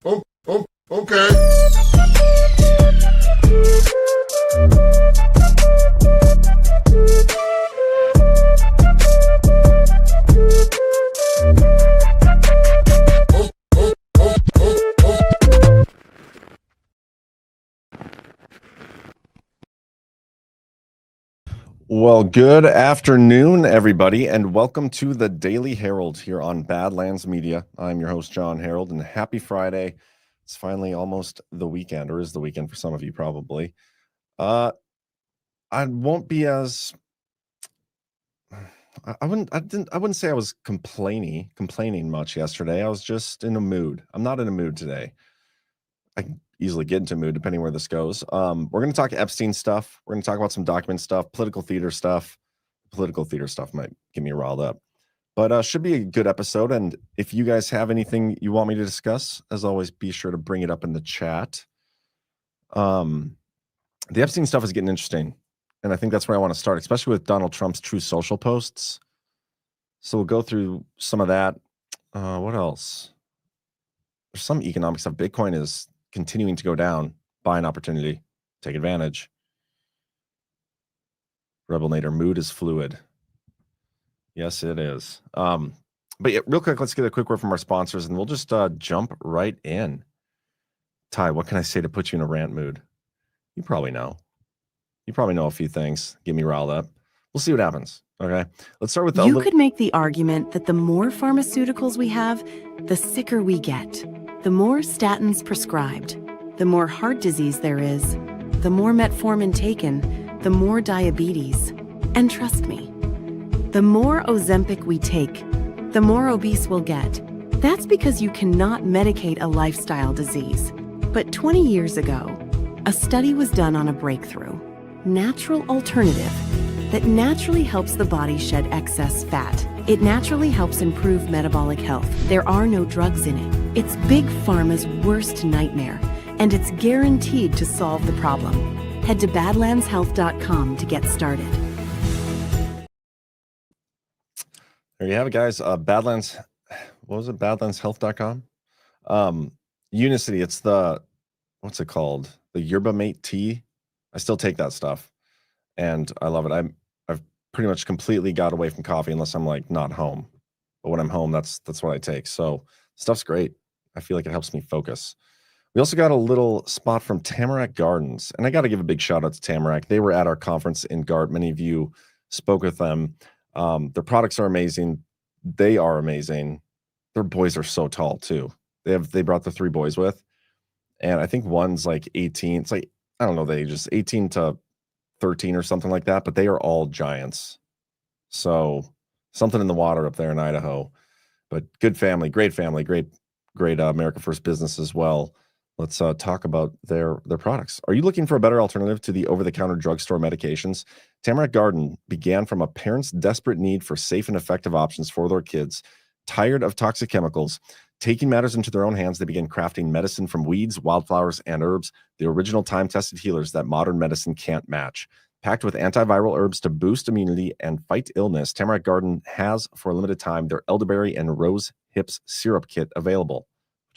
Okay. Well, good afternoon, everybody, and welcome to the Daily Herald here on Badlands Media. I'm your host, Jon Herold, and happy Friday. It's finally almost the weekend, or is the weekend for some of you probably. I won't be as I wouldn't say I was complaining much yesterday. I was just in a mood. I'm not in a mood today. I can easily get into a mood depending where this goes. We're going to talk Epstein stuff. We're going to talk about some document stuff, political theater stuff. Political theater stuff might get me riled up, but should be a good episode. And if you guys have anything you want me to discuss, as always, be sure to bring it up in the chat. The Epstein stuff is getting interesting, and I think that's where I want to start, especially with Donald Trump's Truth Social posts. So we'll go through some of that. What else? There's some economic stuff. Bitcoin is continuing to go down. Buy an opportunity. Take advantage. Rebel Nader, mood is fluid. Yes, it is. But yeah, real quick, let's get a quick word from our sponsors, and we'll just jump right in. Ty, what can I say to put you in a rant mood? You probably know. You probably know a few things. Get me riled up. We'll see what happens. Okay, let's start with You could make the argument that the more pharmaceuticals we have, the sicker we get. The more statins prescribed, the more heart disease there is, the more metformin taken, the more diabetes. And trust me, the more Ozempic we take, the more obese we'll get. That's because you cannot medicate a lifestyle disease. But 20 years ago, a study was done on a breakthrough, natural alternative that naturally helps the body shed excess fat. It naturally helps improve metabolic health. There are no drugs in it. It's Big Pharma's worst nightmare, and it's guaranteed to solve the problem. Head to badlandshealth.com to get started. There you have it, guys. Badlands, what was it? Badlandshealth.com. Unicity, it's the, what's it called? The Yerba Mate tea. I still take that stuff, and I love it. I've pretty much completely got away from coffee unless I'm like not home. But when I'm home, that's what I take. So stuff's great. I feel like it helps me focus. We also got a little spot from Tamarack Gardens, and I got to give a big shout out to Tamarack. They were at our conference in Gart. Many of you spoke with them. Their products are amazing. They are amazing. Their boys are so tall too. They brought the 3 boys with, and I think one's like 18. It's like, I don't know the ages, 18 to 13 or something like that, but they are all giants. So something in the water up there in Idaho. But good family, great America First business as well. Let's talk about their products. Are you looking for a better alternative to the over-the-counter drugstore medications? Tamarack Garden began from a parent's desperate need for safe and effective options for their kids. Tired of toxic chemicals, taking matters into their own hands, they began crafting medicine from weeds, wildflowers, and herbs, the original time-tested healers that modern medicine can't match. Packed with antiviral herbs to boost immunity and fight illness, Tamarack Garden has, for a limited time, their elderberry and rose hips syrup kit available.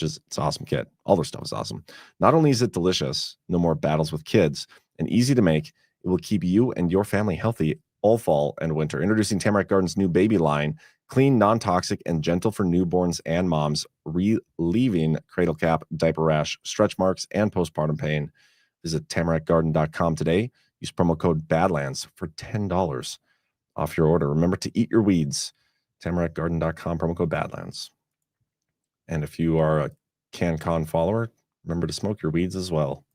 It's an awesome kit. All their stuff is awesome. Not only is it delicious, no more battles with kids, and easy to make, it will keep you and your family healthy all fall and winter. Introducing Tamarack Garden's new baby line, clean, non-toxic, and gentle for newborns and moms, relieving cradle cap, diaper rash, stretch marks, and postpartum pain. Visit tamarackgarden.com today. Use promo code BADLANDS for $10 off your order. Remember to eat your weeds. tamarackgarden.com, promo code BADLANDS. And if you are a CanCon follower, remember to smoke your weeds as well.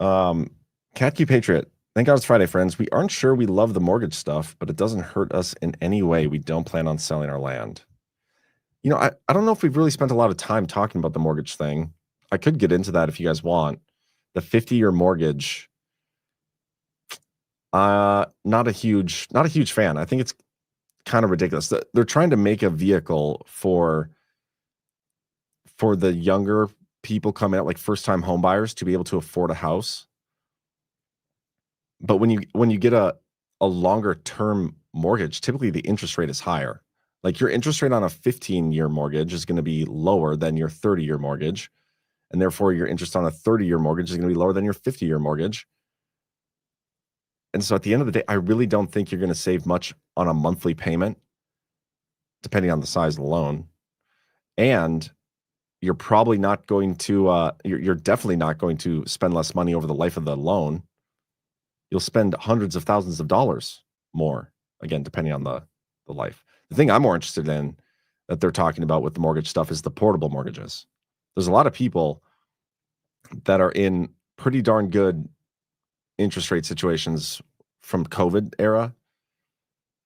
CatQ Patriot, thank God it's Friday, friends. We aren't sure we love the mortgage stuff, but it doesn't hurt us in any way. We don't plan on selling our land. You know, I don't know if we've really spent a lot of time talking about the mortgage thing. I could get into that if you guys want. The 50-year mortgage, not a huge fan. I think it's kind of ridiculous. They're trying to make a vehicle for the younger people coming out, like first-time home buyers, to be able to afford a house. But when you get a longer term mortgage, typically the interest rate is higher. Like your interest rate on a 15-year mortgage is going to be lower than your 30-year mortgage. And therefore, your interest on a 30-year mortgage is going to be lower than your 50-year mortgage. And so at the end of the day, I really don't think you're going to save much on a monthly payment, depending on the size of the loan. And you're probably not going to, you're definitely not going to spend less money over the life of the loan. You'll spend hundreds of thousands of dollars more, again, depending on the life. The thing I'm more interested in that they're talking about with the mortgage stuff is the portable mortgages. There's a lot of people that are in pretty darn good interest rate situations from COVID era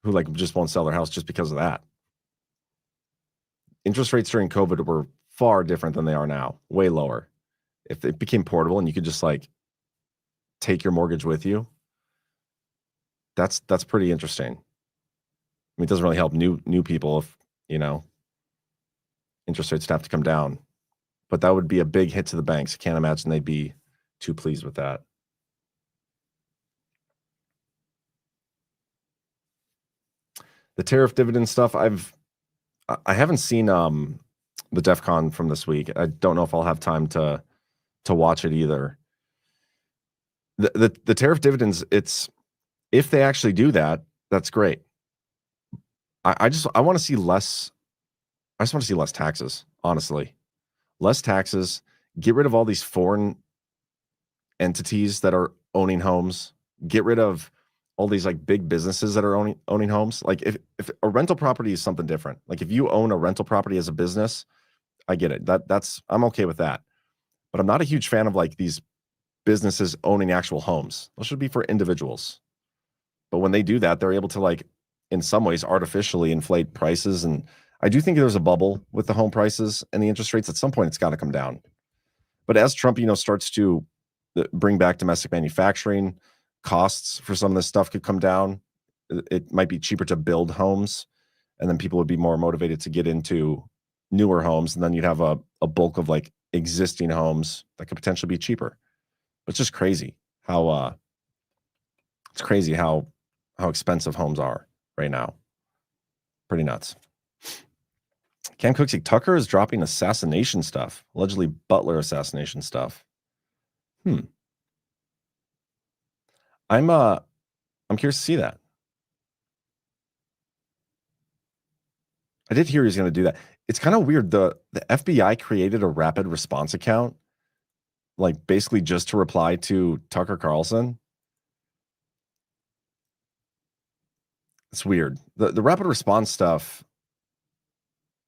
who like just won't sell their house just because of that. Interest rates during COVID were far different than they are now, way lower. If it became portable and you could just like take your mortgage with you, that's pretty interesting. I mean, it doesn't really help new people if, interest rates would have to come down. But that would be a big hit to the banks. I can't imagine they'd be too pleased with that. The tariff dividend stuff, I haven't seen the DEF CON from this week. I don't know if I'll have time to watch it either. The tariff dividends, if they actually do that, that's great. I want to see less. I just want to see less taxes, honestly. Less taxes, get rid of all these foreign entities that are owning homes, get rid of all these like big businesses that are owning homes. Like if a rental property is something different, like if you own a rental property as a business, I get it. I'm okay with that. But I'm not a huge fan of like these businesses owning actual homes. Those should be for individuals. But when they do that, they're able to like, in some ways, artificially inflate prices. And I do think there's a bubble with the home prices and the interest rates. At some point, it's got to come down. But as Trump, starts to bring back domestic manufacturing, costs for some of this stuff could come down. It might be cheaper to build homes, and then people would be more motivated to get into newer homes. And then you'd have a bulk of like existing homes that could potentially be cheaper. But it's just crazy how expensive homes are right now. Pretty nuts. Cam Cooksey, Tucker is dropping assassination stuff, allegedly Butler assassination stuff. I'm curious to see that. I did hear he's going to do that. It's kind of weird. The FBI created a rapid response account, like basically just to reply to Tucker Carlson. It's weird. The rapid response stuff,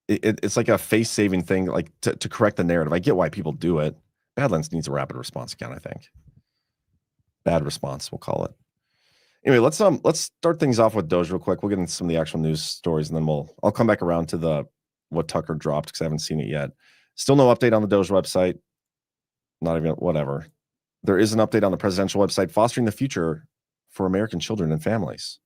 it's like a face-saving thing, like to correct the narrative. I get why people do it. Badlands needs a rapid response account, I think. Bad response, we'll call it. Anyway, let's start things off with Doge real quick. We'll get into some of the actual news stories, and then I'll come back around to what Tucker dropped because I haven't seen it yet. Still no update on the Doge website. Not even whatever. There is an update on the presidential website, Fostering the Future for American Children and Families.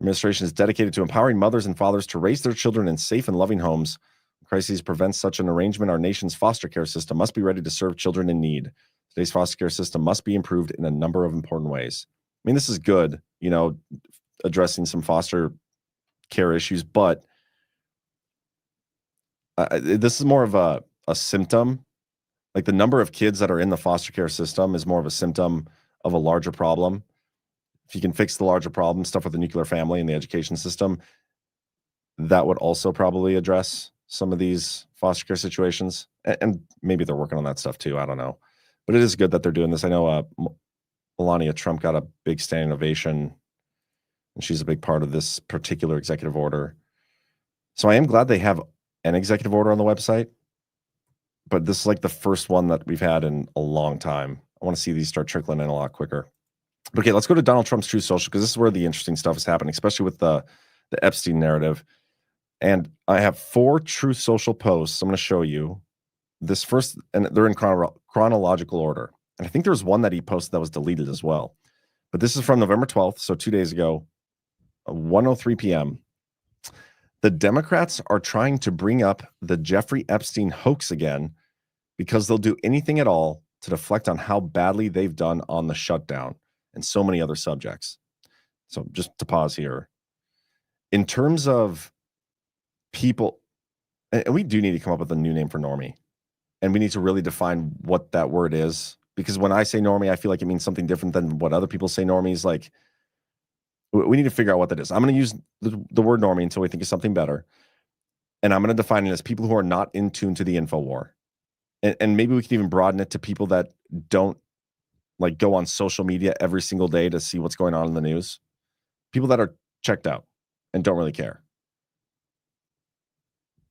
Administration is dedicated to empowering mothers and fathers to raise their children in safe and loving homes. Crises prevent such an arrangement. Our nation's foster care system must be ready to serve children in need. Today's foster care system must be improved in a number of important ways. I mean, this is good, addressing some foster care issues, but this is more of a symptom. Like the number of kids that are in the foster care system is more of a symptom of a larger problem. If you can fix the larger problem, stuff with the nuclear family and the education system, that would also probably address some of these foster care situations. And maybe they're working on that stuff too. I don't know. But it is good that they're doing this. I know Melania Trump got a big standing ovation, and she's a big part of this particular executive order. So I am glad they have an executive order on the website, but this is like the first one that we've had in a long time. I want to see these start trickling in a lot quicker. Okay, let's go to Donald Trump's Truth Social, because this is where the interesting stuff is happening, especially with the Epstein narrative. And I have 4 Truth Social posts I'm going to show you. This first, and they're in chronological order. And I think there's one that he posted that was deleted as well. But this is from November 12th, so 2 days ago, 1:03 p.m. The Democrats are trying to bring up the Jeffrey Epstein hoax again because they'll do anything at all to deflect on how badly they've done on the shutdown and so many other subjects. So just to pause here. in terms of people, and we do need to come up with a new name for normie, and we need to really define what that word is, because when I say normie, I feel like it means something different than what other people say normies. Like, we need to figure out what that is. I'm going to use the word normie until we think of something better, and I'm going to define it as people who are not in tune to the info war, and maybe we can even broaden it to people that don't like go on social media every single day to see what's going on in the news. People that are checked out and don't really care.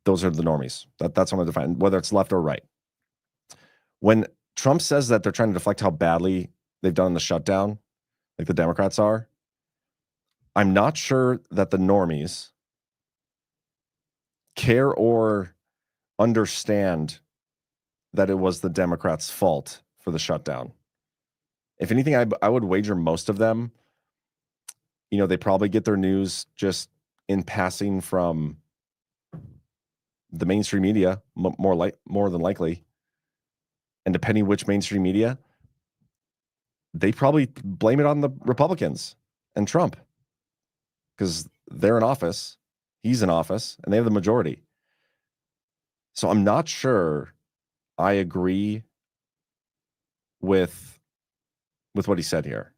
Those are the normies. That's what I'm going to define, whether it's left or right. When Trump says that they're trying to deflect how badly they've done the shutdown, like the Democrats are, I'm not sure that the normies care or understand that it was the Democrats' fault for the shutdown. If anything, I would wager most of them, they probably get their news just in passing from the mainstream media, more than likely. And depending which mainstream media, they probably blame it on the Republicans and Trump, because they're in office, he's in office, and they have the majority. So I'm not sure I agree with what he said here,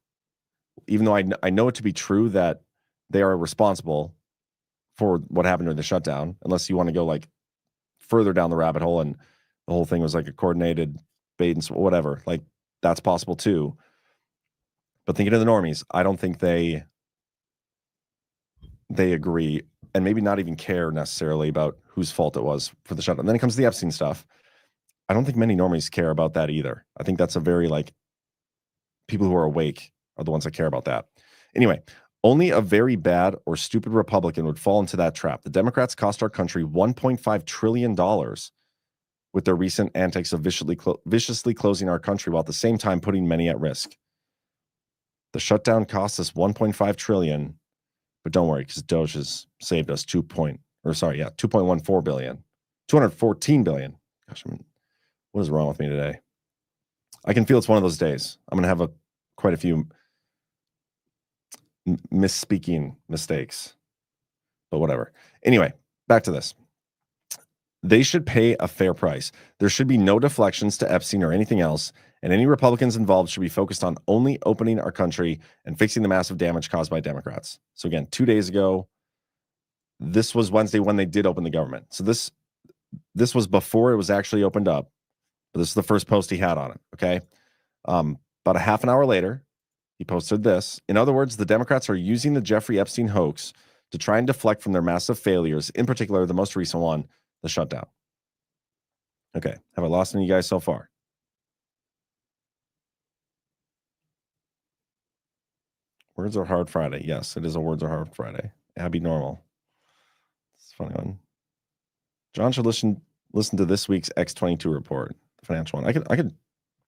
even though I know it to be true that they are responsible for what happened during the shutdown, unless you want to go like further down the rabbit hole and the whole thing was like a coordinated bait and whatever. Like, that's possible too. But thinking of the normies, I don't think they agree, and maybe not even care necessarily about whose fault it was for the shutdown. And then it comes to the Epstein stuff. I don't think many normies care about that either. I think that's a very people who are awake are the ones that care about that. Anyway, only a very bad or stupid Republican would fall into that trap. The Democrats cost our country $1.5 trillion with their recent antics of viciously closing our country, while at the same time putting many at risk. The shutdown cost us $1.5 trillion, but don't worry, because Doge has saved us $2.14 billion. $214 billion. Gosh, what is wrong with me today? I can feel it's one of those days. I'm going to have quite a few misspeaking mistakes, but whatever. Anyway, back to this. They should pay a fair price. There should be no deflections to Epstein or anything else, and any Republicans involved should be focused on only opening our country and fixing the massive damage caused by Democrats. So again, 2 days ago, this was Wednesday when they did open the government. So this was before it was actually opened up, but this is the first post he had on it, okay? About a half an hour later, he posted this. In other words, the Democrats are using the Jeffrey Epstein hoax to try and deflect from their massive failures, in particular, the most recent one, the shutdown. Okay, have I lost any of you guys so far? Words are hard Friday. Yes, it is a words are hard Friday. Abby Normal. It's a funny one. John should listen to this week's X22 report, the financial one. I could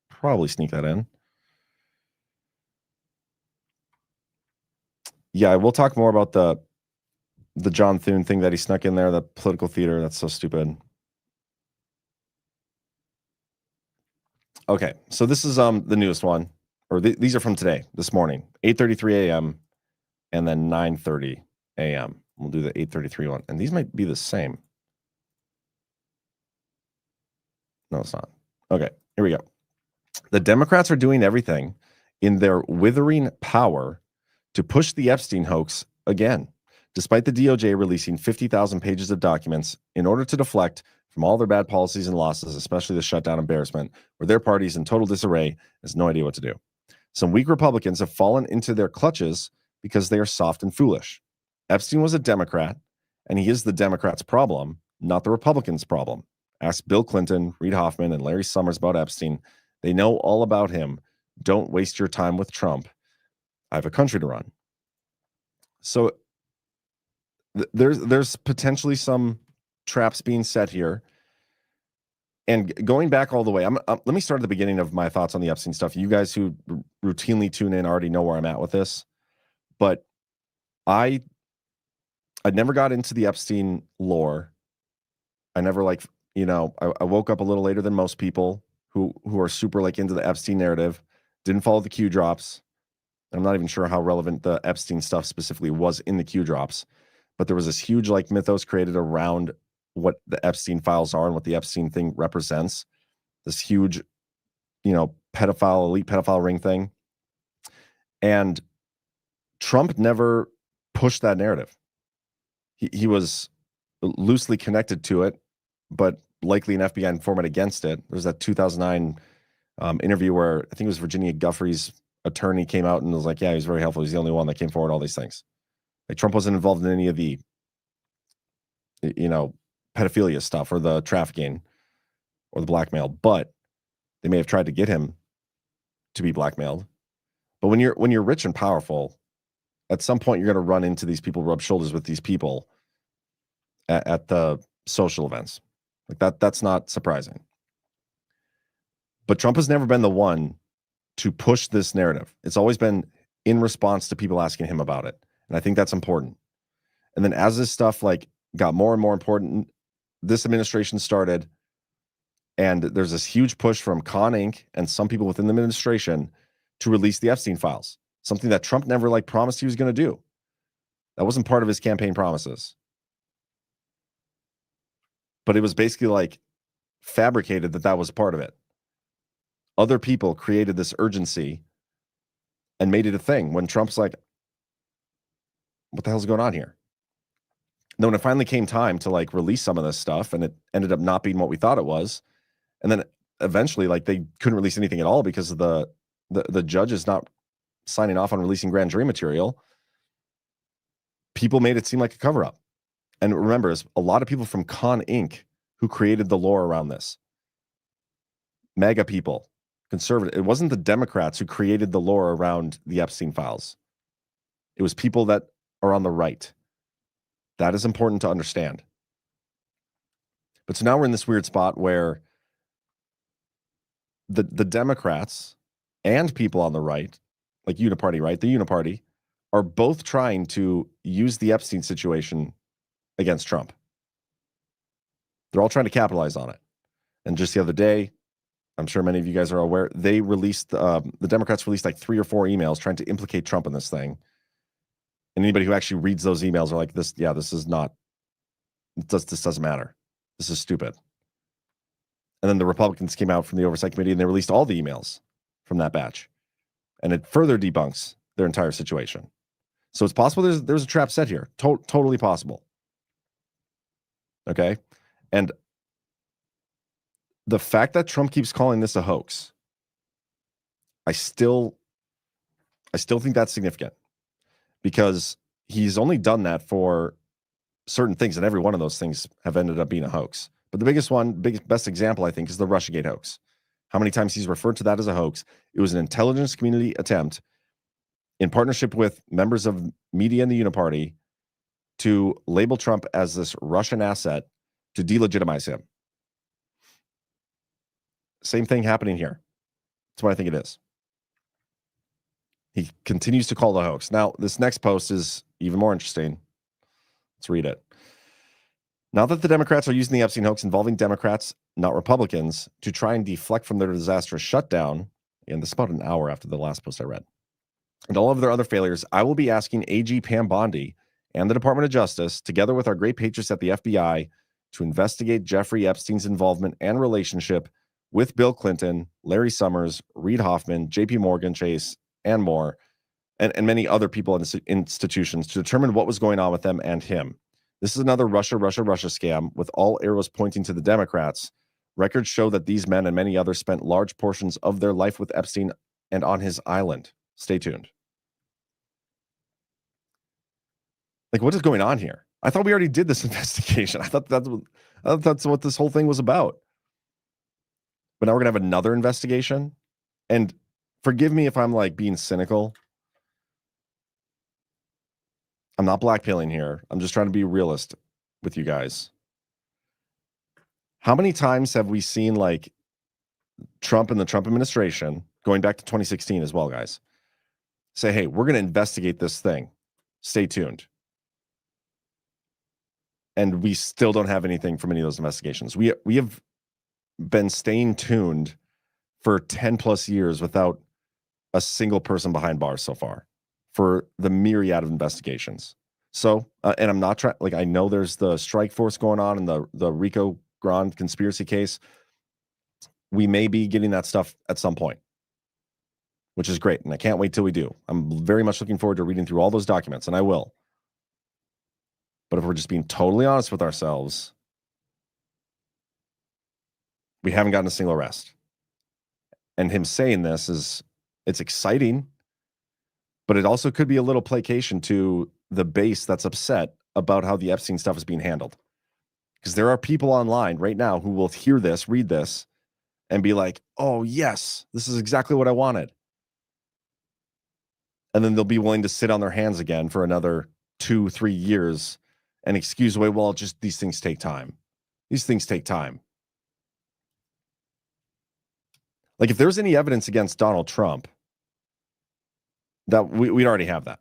probably sneak that in. Yeah, we'll talk more about the John Thune thing that he snuck in there, the political theater. That's so stupid. Okay, so this is the newest one, or these are from today, this morning, 8:33 a.m. and then 9:30 a.m. We'll do the 8:33 one, and these might be the same. No, it's not. Okay, here we go. The Democrats are doing everything in their withering power to push the Epstein hoax again, despite the DOJ releasing 50,000 pages of documents in order to deflect from all their bad policies and losses, especially the shutdown embarrassment, where their party's in total disarray and has no idea what to do. Some weak Republicans have fallen into their clutches because they are soft and foolish. Epstein was a Democrat, and he is the Democrats' problem, not the Republicans' problem. Ask Bill Clinton, Reid Hoffman, and Larry Summers about Epstein. They know all about him. Don't waste your time with Trump. I have a country to run. So there's potentially some traps being set here. And going back all the way, let me start at the beginning of my thoughts on the Epstein stuff. You guys who routinely tune in already know where I'm at with this. But I never got into the Epstein lore. I never I woke up a little later than most people who are super into the Epstein narrative, didn't follow the Q drops. I'm not even sure how relevant the Epstein stuff specifically was in the Q drops, but there was this huge like mythos created around what the Epstein files are and what the Epstein thing represents. This huge, elite pedophile ring thing. And Trump never pushed that narrative. He was loosely connected to it, but likely an FBI informant against it. There was that 2009 interview where I think it was Virginia Giuffre's attorney came out and was like, yeah, he was very helpful. He's the only one that came forward, all these things. Like Trump wasn't involved in any of the, pedophilia stuff or the trafficking or the blackmail, but they may have tried to get him to be blackmailed. But when you're rich and powerful, at some point you're going to run into these people, rub shoulders with these people at the social events. Like that's not surprising. But Trump has never been the one to push this narrative. It's always been in response to people asking him about it. And I think that's important. And then as this stuff like got more and more important, this administration started, and there's this huge push from Con Inc. and some people within the administration to release the Epstein files, something that Trump never like promised he was going to do. That wasn't part of his campaign promises. But it was basically like fabricated that was part of it. Other people created this urgency and made it a thing when Trump's like, what the hell's going on here? And then when it finally came time to like release some of this stuff, and it ended up not being what we thought it was, and then eventually like they couldn't release anything at all because of the judge is not signing off on releasing grand jury material. People made it seem like a cover-up. And remember, it's a lot of people from Con Inc. who created the lore around this. MAGA people, conservative. It wasn't the Democrats who created the lore around the Epstein files. It was people that are on the right. That is important to understand. But so now we're in this weird spot where the Democrats and people on the right, like Uniparty, right? The Uniparty, are both trying to use the Epstein situation against Trump. They're all trying to capitalize on it. And just the other day, I'm sure many of you guys are aware, they released, the Democrats released like 3 or 4 emails trying to implicate Trump in this thing. And anybody who actually reads those emails are like, this doesn't matter. This is stupid. And then the Republicans came out from the Oversight Committee and they released all the emails from that batch. And it further debunks their entire situation. So it's possible there's a trap set here. Totally possible. Okay? And the fact that Trump keeps calling this a hoax, I still think that's significant, because he's only done that for certain things, and every one of those things have ended up being a hoax. But the best example, I think, is the Russiagate hoax. How many times he's referred to that as a hoax? It was an intelligence community attempt in partnership with members of media and the Uniparty to label Trump as this Russian asset to delegitimize him. Same thing happening here. That's what I think it is. He continues to call the hoax. Now, this next post is even more interesting. Let's read it. Now that the Democrats are using the Epstein hoax involving Democrats, not Republicans, to try and deflect from their disastrous shutdown, and this is about an hour after the last post I read, and all of their other failures, I will be asking AG Pam Bondi and the Department of Justice, together with our great patriots at the FBI, to investigate Jeffrey Epstein's involvement and relationship with Bill Clinton, Larry Summers, Reid Hoffman, JP Morgan Chase, and more, and many other people and institutions, to determine what was going on with them and him. This is another Russia scam, with all arrows pointing to the Democrats. Records show that these men and many others spent large portions of their life with Epstein and on his island. Stay tuned. Like, what is going on here? I thought we already did this investigation. I thought that's what this whole thing was about. But now we're going to have another investigation. And forgive me if I'm like being cynical. I'm not blackpilling here. I'm just trying to be a realist with you guys. How many times have we seen like Trump and the Trump administration, going back to 2016 as well, guys, say, hey, we're going to investigate this thing. Stay tuned. And we still don't have anything from any of those investigations. We have been staying tuned for 10 plus years without a single person behind bars so far for the myriad of investigations. So, and I'm not trying, like, I know there's the strike force going on in the Rico Grande conspiracy case. We may be getting that stuff at some point, which is great. And I can't wait till we do. I'm very much looking forward to reading through all those documents, and I will. But if we're just being totally honest with ourselves, we haven't gotten a single arrest. And him saying this it's exciting, but it also could be a little placation to the base that's upset about how the Epstein stuff is being handled. Because there are people online right now who will hear this, read this, and be like, oh, yes, this is exactly what I wanted. And then they'll be willing to sit on their hands again for another 2-3 years and excuse away, well, just these things take time. These things take time. Like, if there's any evidence against Donald Trump, that we'd already have that.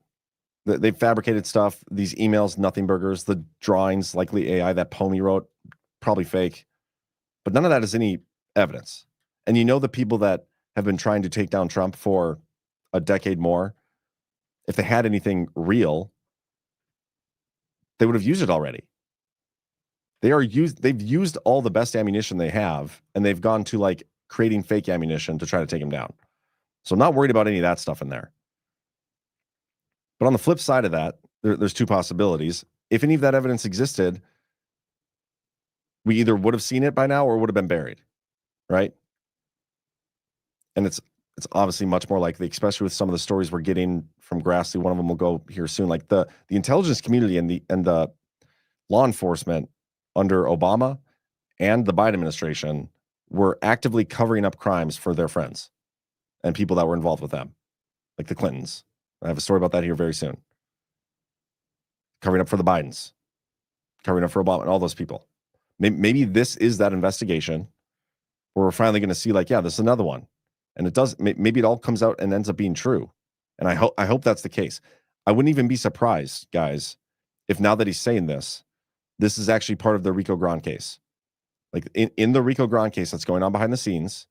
They've fabricated stuff, these emails, nothing burgers, the drawings, likely AI that Comey wrote, probably fake. But none of that is any evidence. And you know the people that have been trying to take down Trump for a decade more, if they had anything real, they would have used it already. They've used all the best ammunition they have, and they've gone to like creating fake ammunition to try to take him down. So I'm not worried about any of that stuff in there. But on the flip side of that, there's two possibilities. If any of that evidence existed, we either would have seen it by now or would have been buried, right? And it's obviously much more likely, especially with some of the stories we're getting from Grassley. One of them will go here soon. Like the intelligence community and the law enforcement under Obama and the Biden administration were actively covering up crimes for their friends and people that were involved with them, like the Clintons. I have a story about that here very soon. Covering up for the Bidens, covering up for Obama and all those people. Maybe this is that investigation where we're finally going to see, like, yeah, this is another one. And it does, maybe it all comes out and ends up being true. And I hope that's the case. I wouldn't even be surprised, guys, if now that he's saying this is actually part of the Rico Grande case. Like in the Rico Grande case that's going on behind the scenes,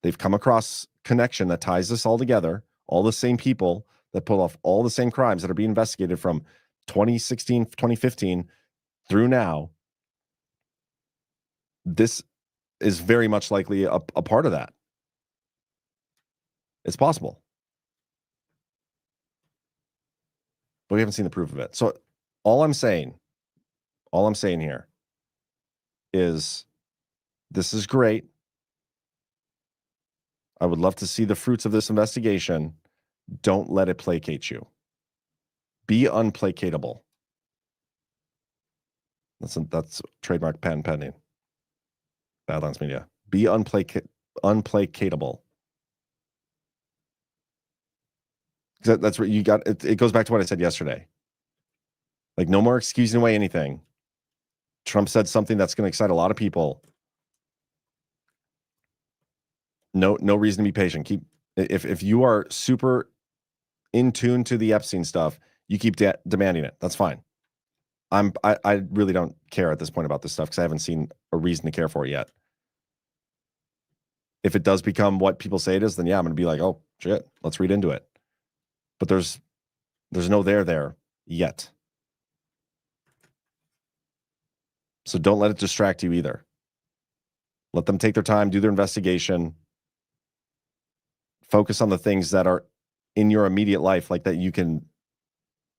they've come across connection that ties this all together, all the same people that pull off all the same crimes that are being investigated from 2016, 2015 through now. This is very much likely a part of that. It's possible. But we haven't seen the proof of it. So all I'm saying here is this is great. I would love to see the fruits of this investigation. Don't let it placate you. Be unplacatable. That's trademark patent pending. Badlands Media. Be unplacatable. That's what you got. It goes back to what I said yesterday. Like, no more excusing away anything. Trump said something that's going to excite a lot of people. No reason to be patient. If you are super in tune to the Epstein stuff, you keep demanding it. That's fine. I really don't care at this point about this stuff because I haven't seen a reason to care for it yet. If it does become what people say it is, then yeah, I'm going to be like, oh shit, let's read into it. But there's no there yet. So don't let it distract you either. Let them take their time, do their investigation. Focus on the things that are in your immediate life, like that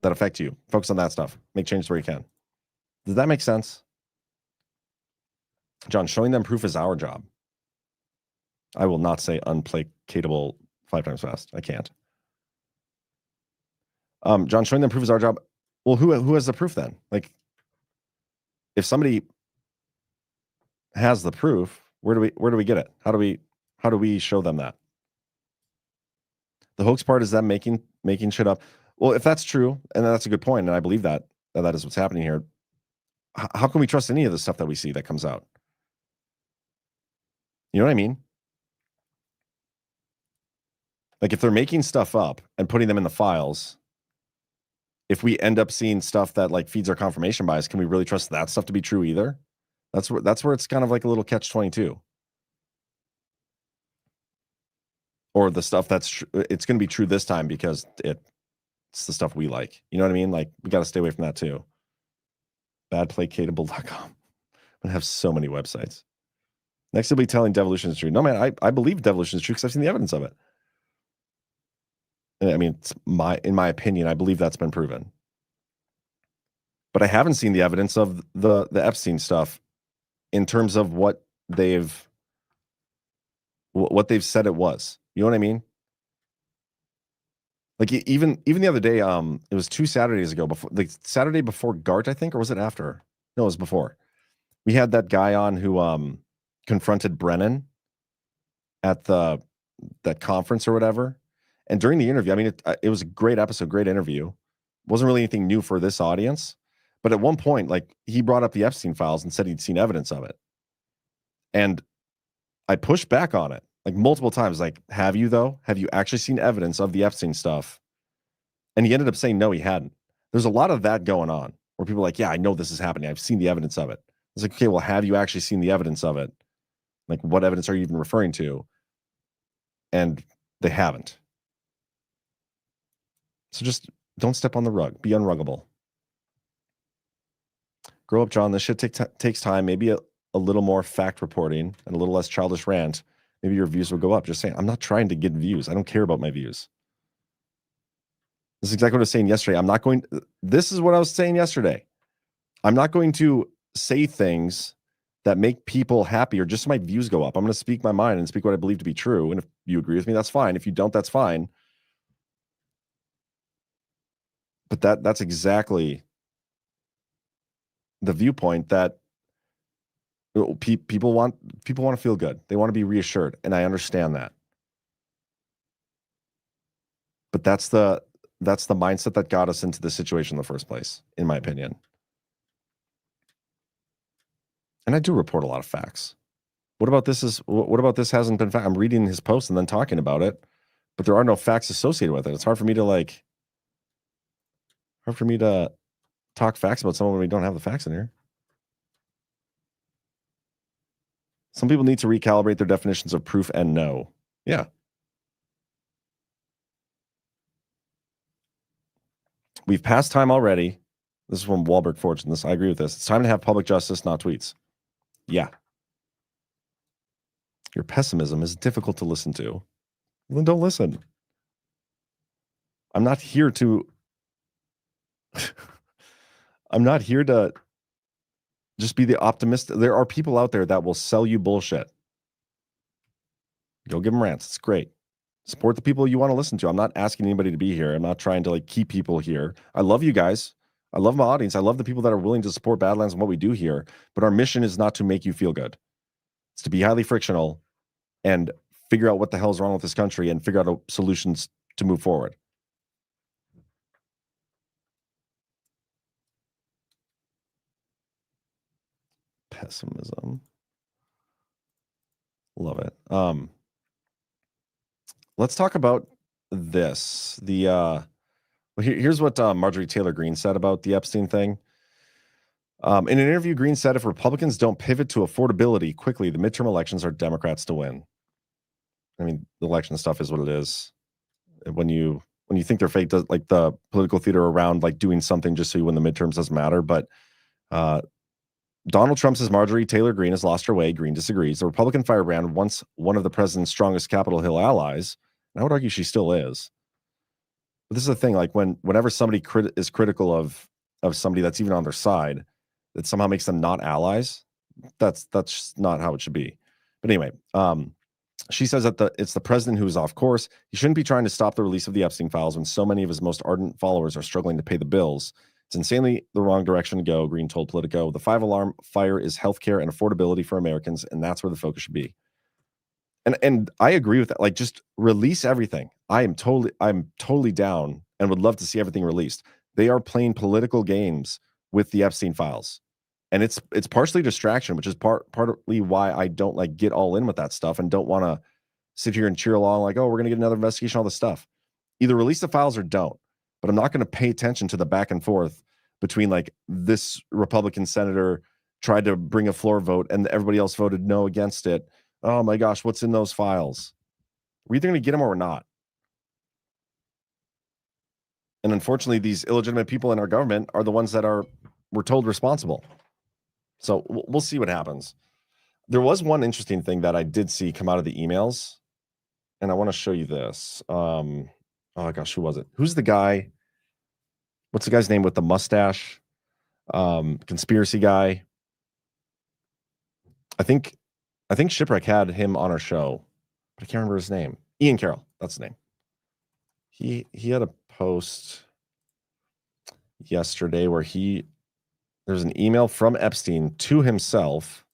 affect you. Focus on that stuff. Make changes where you can. Does that make sense? John, showing them proof is our job. I will not say unplacatable 5 times fast. I can't. John, showing them proof is our job. Well, who has the proof then? Like, if somebody has the proof, where do we get it? How do we show them that? The hoax part is them making shit up. Well, if that's true, and that's a good point, and I believe that is what's happening here, how can we trust any of the stuff that we see that comes out? You know what I mean? Like, if they're making stuff up and putting them in the files, if we end up seeing stuff that like feeds our confirmation bias, can we really trust that stuff to be true either? That's where it's kind of like a little catch-22. Or the stuff it's going to be true this time because it's It's the stuff we like. You know what I mean? Like, we got to stay away from that too. Badplacatable.com. I'm gonna have so many websites. Next, he'll be telling devolution is true. No, man, I believe devolution is true because I've seen the evidence of it. I mean, in my opinion, I believe that's been proven. But I haven't seen the evidence of the Epstein stuff in terms of what they've said it was. You know what I mean? Like, even the other day, it was 2 Saturdays ago, before, like Saturday before GART, I think, or was it after? No, it was before. We had that guy on who confronted Brennan at that conference or whatever. And during the interview, I mean, it was a great episode, great interview. Wasn't really anything new for this audience. But at one point, like, he brought up the Epstein files and said he'd seen evidence of it. And I pushed back on it, like, multiple times. Like, have you, though? Have you actually seen evidence of the Epstein stuff? And he ended up saying no, he hadn't. There's a lot of that going on where people are like, yeah, I know this is happening. I've seen the evidence of it. It's like, okay, well, have you actually seen the evidence of it? Like, what evidence are you even referring to? And they haven't. So just don't step on the rug. Be unruggable. Grow up, John. This shit takes time. Maybe a little more fact reporting and a little less childish rant. Maybe your views will go up. Just saying, I'm not trying to get views. I don't care about my views. This is exactly what I was saying yesterday. This is what I was saying yesterday. I'm not going to say things that make people happy or just so my views go up. I'm going to speak my mind and speak what I believe to be true. And if you agree with me, that's fine. If you don't, that's fine. But that's exactly the viewpoint that people want to feel good. They want to be reassured, and I understand that. But that's the mindset that got us into this situation in the first place, in my opinion. And I do report a lot of facts. What about this hasn't been fact? I'm reading his post and then talking about it, but there are no facts associated with it. It's hard for me to talk facts about someone when we don't have the facts in here. Some people need to recalibrate their definitions of proof and know. Yeah. We've passed time already. This is from Wahlberg Fortune. I agree with this. It's time to have public justice, not tweets. Yeah. Your pessimism is difficult to listen to. Well, then don't listen. I'm not here to just be the optimist. There are people out there that will sell you bullshit. Go give them rants. It's great. Support the people you want to listen to. I'm not asking anybody to be here. I'm not trying to like keep people here. I love you guys. I love my audience. I love the people that are willing to support Badlands and what we do here. But our mission is not to make you feel good. It's to be highly frictional and figure out what the hell is wrong with this country and figure out solutions to move forward. Pessimism. Love it. Let's talk about this. Here's what Marjorie Taylor Greene said about the Epstein thing. In an interview, Greene said, if Republicans don't pivot to affordability quickly, the midterm elections are Democrats to win. I mean, the election stuff is what it is. When you think they're fake, like the political theater around like doing something just so you win the midterms doesn't matter. But Donald Trump says Marjorie Taylor Greene has lost her way. Greene disagrees. The Republican firebrand, once one of the president's strongest Capitol Hill allies, and I would argue she still is. But this is the thing, like whenever somebody is critical of somebody that's even on their side, that somehow makes them not allies. That's just not how it should be. But anyway, she says that it's the president who is off course. He shouldn't be trying to stop the release of the Epstein files when so many of his most ardent followers are struggling to pay the bills. It's insanely the wrong direction to go, Greene told Politico. The 5-alarm fire is healthcare and affordability for Americans, and that's where the focus should be. And I agree with that. Like, just release everything. I'm totally down and would love to see everything released. They are playing political games with the Epstein files. And it's partially distraction, which is partly why I don't like get all in with that stuff and don't want to sit here and cheer along like, oh, we're going to get another investigation, all this stuff. Either release the files or don't. But I'm not going to pay attention to the back and forth between like this Republican senator tried to bring a floor vote and everybody else voted no against it. Oh my gosh, what's in those files? We're either going to get them or we're not. And unfortunately, these illegitimate people in our government are the ones that we're told responsible. So we'll see what happens. There was one interesting thing that I did see come out of the emails, and I want to show you this. Oh my gosh, who was it? Who's the guy? What's the guy's name with the mustache? Conspiracy guy. I think Shipwreck had him on our show, but I can't remember his name. Ian Carroll, that's his name. He had a post yesterday where there's an email from Epstein to himself.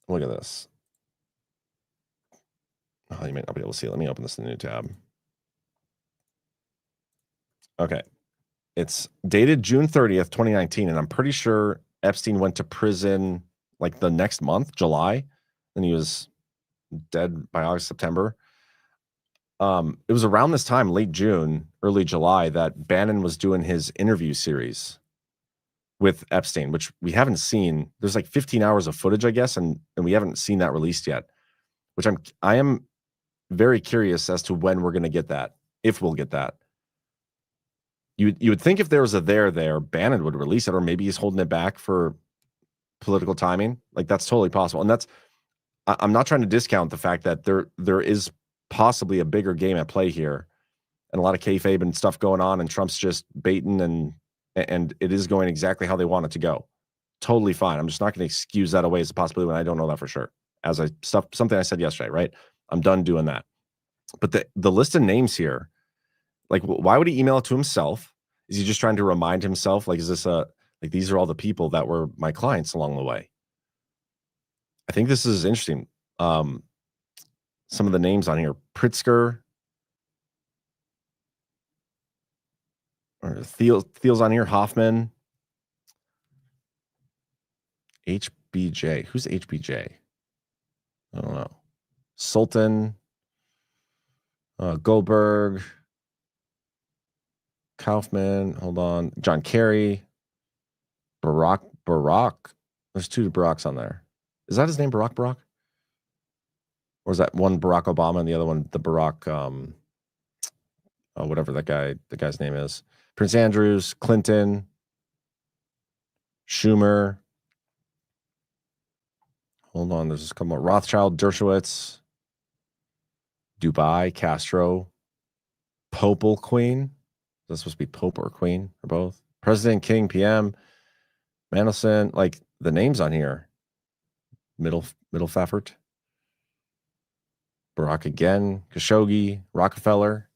Look at this. Oh, you might not be able to see it. Let me open this in a new tab. Okay. It's dated June 30th, 2019, and I'm pretty sure Epstein went to prison like the next month, July, and he was dead by August, September. It was around this time, late June, early July, that Bannon was doing his interview series with Epstein, which we haven't seen. There's like 15 hours of footage, I guess, and we haven't seen that released yet, which I am very curious as to when we're going to get that, if we'll get that. You would think if there was a there, Bannon would release it, or maybe he's holding it back for political timing. Like, that's totally possible. And I'm not trying to discount the fact that there is possibly a bigger game at play here, and a lot of kayfabe and stuff going on, and Trump's just baiting, and it is going exactly how they want it to go. Totally fine. I'm just not going to excuse that away as a possibility when I don't know that for sure. Something I said yesterday, right? I'm done doing that. But the list of names here, like, why would he email it to himself? Is he just trying to remind himself, like, is this these are all the people that were my clients along the way? I think this is interesting. Some of the names on here: Pritzker, or Thiel's on here, Hoffman, HBJ. Who's HBJ? I don't know. Sultan, Goldberg, Kaufman. Hold on. John Kerry, Barack. There's two Baracks on there. Is that his name, Barack? Or is that one Barack Obama and the other one the Barack, whatever the guy's name is? Prince Andrews, Clinton, Schumer. Hold on, there's a couple more. Rothschild, Dershowitz, Dubai, Castro, Popal Queen. Is that supposed to be Pope or Queen or both? President, King, PM, Mandelson. Like, the names on here. Middle Faffert, Barack again, Khashoggi, Rockefeller.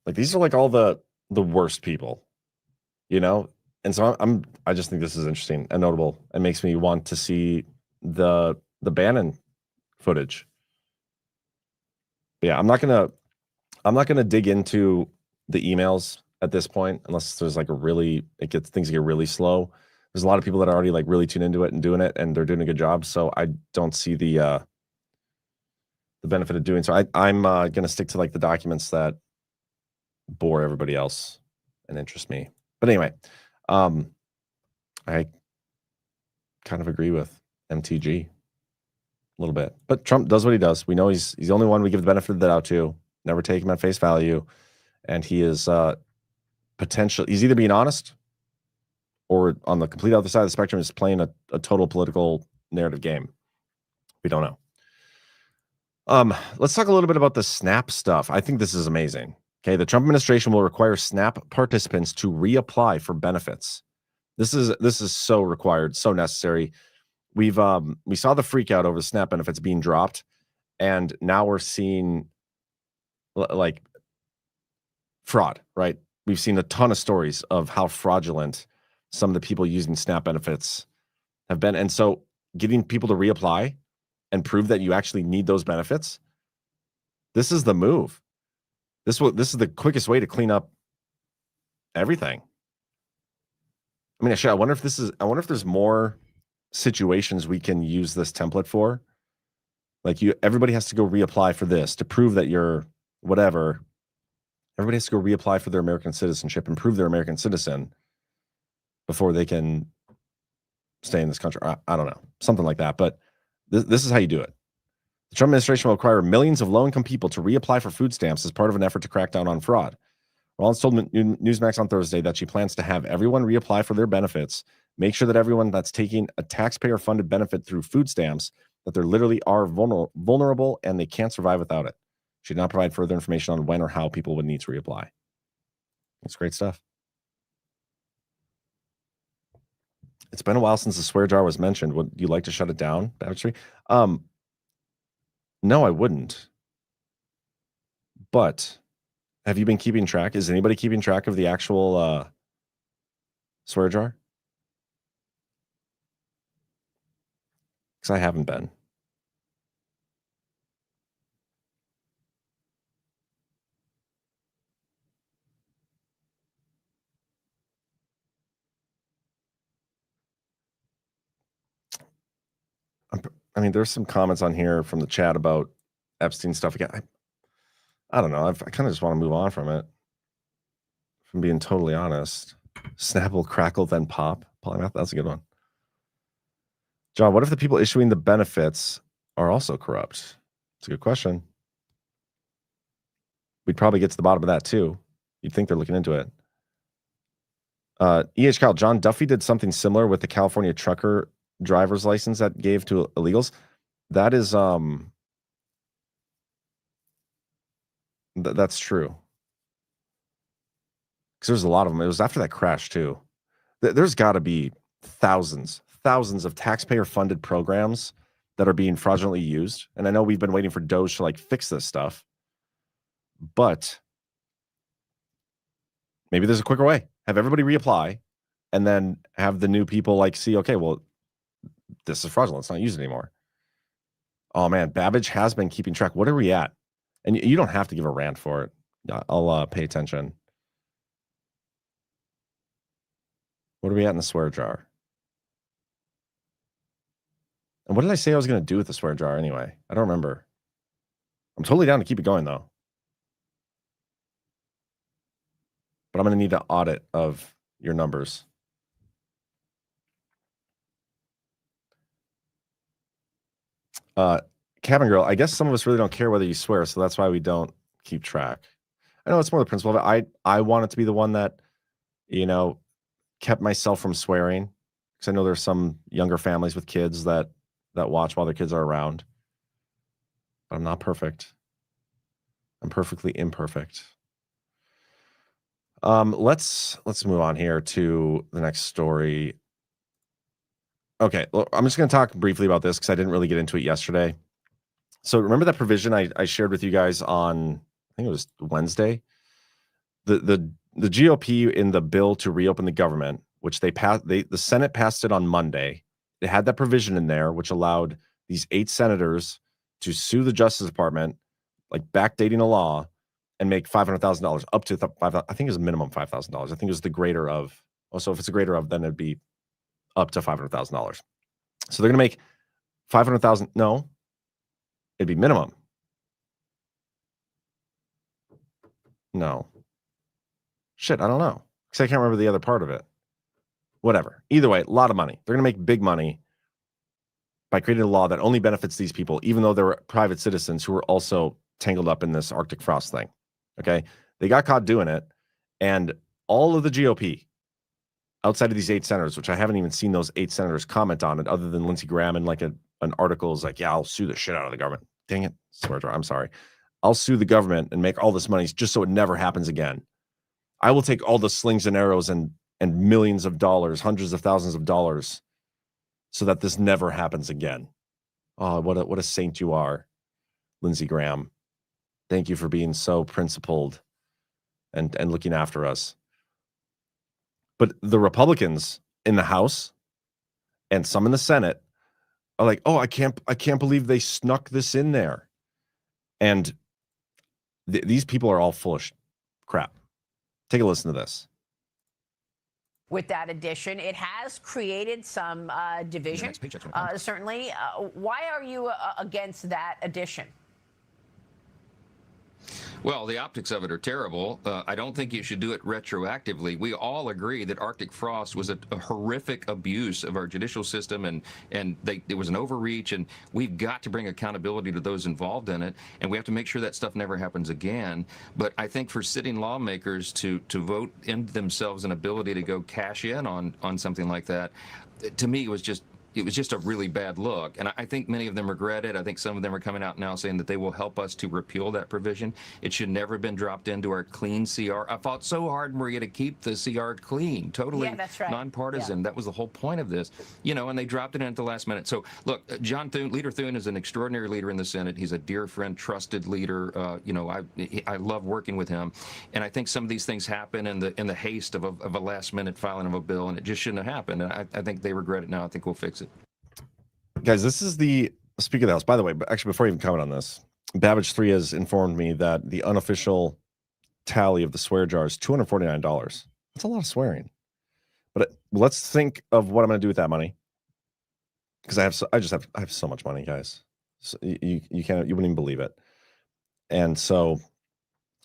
Like, these are like all the worst people, you know? And so I just think this is interesting and notable. It makes me want to see the Bannon footage. But yeah, I'm not gonna dig into the emails at this point unless there's like things get really slow. There's a lot of people that are already like really tuned into it and doing it, and they're doing a good job. So I don't see the benefit of doing so. I'm gonna stick to like the documents that bore everybody else and interest me. But anyway, I kind of agree with MTG a little bit. But Trump does what he does. We know he's the only one we give the benefit of the doubt to. Never take him at face value, and he is he's either being honest, or on the complete other side of the spectrum is playing a total political narrative game. We don't know. Let's talk a little bit about the SNAP stuff. I think this is amazing. Okay, the Trump administration will require SNAP participants to reapply for benefits. This is so required, so necessary. We saw the freak out over the SNAP benefits being dropped, and now we're seeing like fraud, right? We've seen a ton of stories of how fraudulent some of the people using SNAP benefits have been. And so getting people to reapply and prove that you actually need those benefits, this is the move. This is the quickest way to clean up everything. I mean, I wonder if there's more situations we can use this template for. Like, everybody has to go reapply for this to prove that you're whatever. Everybody has to go reapply for their American citizenship and prove they're American citizen before they can stay in this country. I don't know, something like that. But this is how you do it. The Trump administration will require millions of low-income people to reapply for food stamps as part of an effort to crack down on fraud. Rollins told Newsmax on Thursday that she plans to have everyone reapply for their benefits, make sure that everyone that's taking a taxpayer-funded benefit through food stamps, that they literally are vulnerable and they can't survive without it. She did not provide further information on when or how people would need to reapply. That's great stuff. It's been a while since the swear jar was mentioned. Would you like to shut it down, Babbage? No, I wouldn't. But have you been keeping track? Is anybody keeping track of the actual swear jar? Because I haven't been. I mean, there's some comments on here from the chat about Epstein stuff. Again, I don't know. I kind of just want to move on from it. If I'm being totally honest. Snapple, crackle, then pop. Polymath, that's a good one. John, what if the people issuing the benefits are also corrupt? It's a good question. We'd probably get to the bottom of that too. You'd think they're looking into it. E.H. Kyle, John Duffy did something similar with the California trucker driver's license that gave to illegals. That is that's true, because there's a lot of them. It was after that crash too. There's got to be thousands of taxpayer funded programs that are being fraudulently used, and I know we've been waiting for Doge to like fix this stuff, but maybe there's a quicker way. Have everybody reapply and then have the new people like see, okay, well, this is fraudulent. It's not used anymore. Oh man, Babbage has been keeping track. What are we at? And you don't have to give a rant for it. I'll pay attention. What are we at in the swear jar? And what did I say I was going to do with the swear jar anyway? I don't remember. I'm totally down to keep it going though. But I'm going to need an audit of your numbers. Cabin Girl, I guess some of us really don't care whether you swear, so that's why we don't keep track. I know it's more the principle of it. I want it to be the one that, you know, kept myself from swearing, because I know there's some younger families with kids that watch while their kids are around. But I'm not perfect. I'm perfectly imperfect. Let's move on here to the next story. Okay, well, I'm just going to talk briefly about this because I didn't really get into it yesterday. So remember that provision I shared with you guys on, I think it was Wednesday? The GOP in the bill to reopen the government, which the Senate passed it on Monday. They had that provision in there, which allowed these 8 senators to sue the Justice Department, like backdating a law, and make $500,000 up to I think it was minimum $5,000. I think it was the greater of. Also, if it's a greater of, then it'd be up to $500,000. So they're going to make $500,000. No, it'd be minimum. No. Shit, I don't know, because I can't remember the other part of it. Whatever. Either way, a lot of money. They're going to make big money by creating a law that only benefits these people, even though they're private citizens who are also tangled up in this Arctic frost thing. Okay? They got caught doing it, and all of the GOP, outside of these 8 senators, which I haven't even seen those 8 senators comment on it, other than Lindsey Graham and like an article is like, yeah, I'll sue the shit out of the government. Dang it. Swear jar. I'm sorry. I'll sue the government and make all this money just so it never happens again. I will take all the slings and arrows and millions of dollars, hundreds of thousands of dollars, so that this never happens again. Oh, what a saint you are, Lindsey Graham. Thank you for being so principled and looking after us. But the Republicans in the House and some in the Senate are like, oh, I can't believe they snuck this in there. And these people are all full of crap. Take a listen to this. With that addition, it has created some division, certainly. Why are you against that addition? Well, the optics of it are terrible. I don't think you should do it retroactively. We all agree that Arctic frost was a horrific abuse of our judicial system, and it was an overreach, and we've got to bring accountability to those involved in it, and we have to make sure that stuff never happens again. But I think for sitting lawmakers to vote in themselves an ability to go cash in on something like that, to me, it was just a really bad look. And I think many of them regret it. I think some of them are coming out now saying that they will help us to repeal that provision. It should never have been dropped into our clean CR. I fought so hard, Maria, to keep the CR clean, totally nonpartisan. Yeah. That was the whole point of this, and they dropped it in at the last minute. So look, Leader Thune is an extraordinary leader in the Senate. He's a dear friend, trusted leader. I love working with him. And I think some of these things happen in the haste of a last minute filing of a bill, and it just shouldn't have happened. And I think they regret it now. I think we'll fix it. Guys, this is the Speaker of the House. By the way, but actually, before I even comment on this, Babbage 3 has informed me that the unofficial tally of the swear jar is $249. That's a lot of swearing. But let's think of what I'm going to do with that money, because I have so much money, guys. So you wouldn't even believe it. And so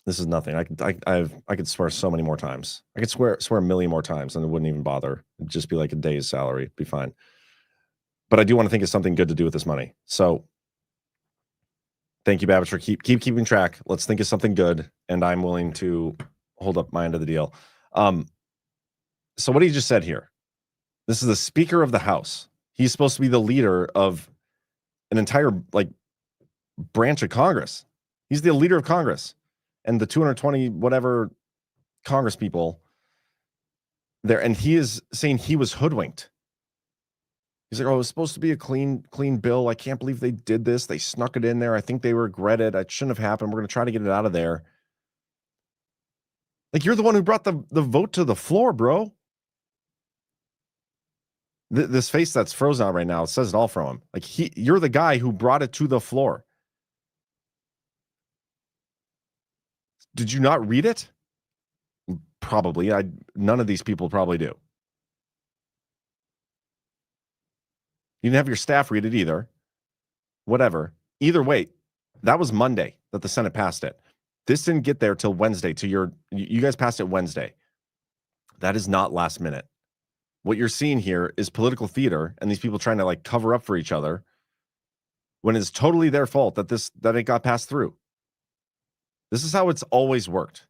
this is nothing. I could swear so many more times. I could swear a million more times, and it wouldn't even bother. It'd just be like a day's salary. It'd be fine. But I do want to think of something good to do with this money. So thank you, Babbage, for keep keeping track. Let's think of something good, and I'm willing to hold up my end of the deal. So what he just said here, this is the Speaker of the House. He's supposed to be the leader of an entire branch of Congress. He's the leader of Congress, and the 220 whatever Congress people there, and he is saying he was hoodwinked. He's like, oh, it was supposed to be a clean bill. I can't believe they did this. They snuck it in there. I think they regret it. It shouldn't have happened. We're going to try to get it out of there. Like, you're the one who brought the vote to the floor, bro. This face that's frozen on right now, it says it all from him. Like, you're the guy who brought it to the floor. Did you not read it? Probably. None of these people probably do. You didn't have your staff read it either. Whatever. Either way, that was Monday that the Senate passed it. This didn't get there till Wednesday. You guys passed it Wednesday. That is not last minute. What you're seeing here is political theater and these people trying to cover up for each other when it's totally their fault that it got passed through. This is how it's always worked.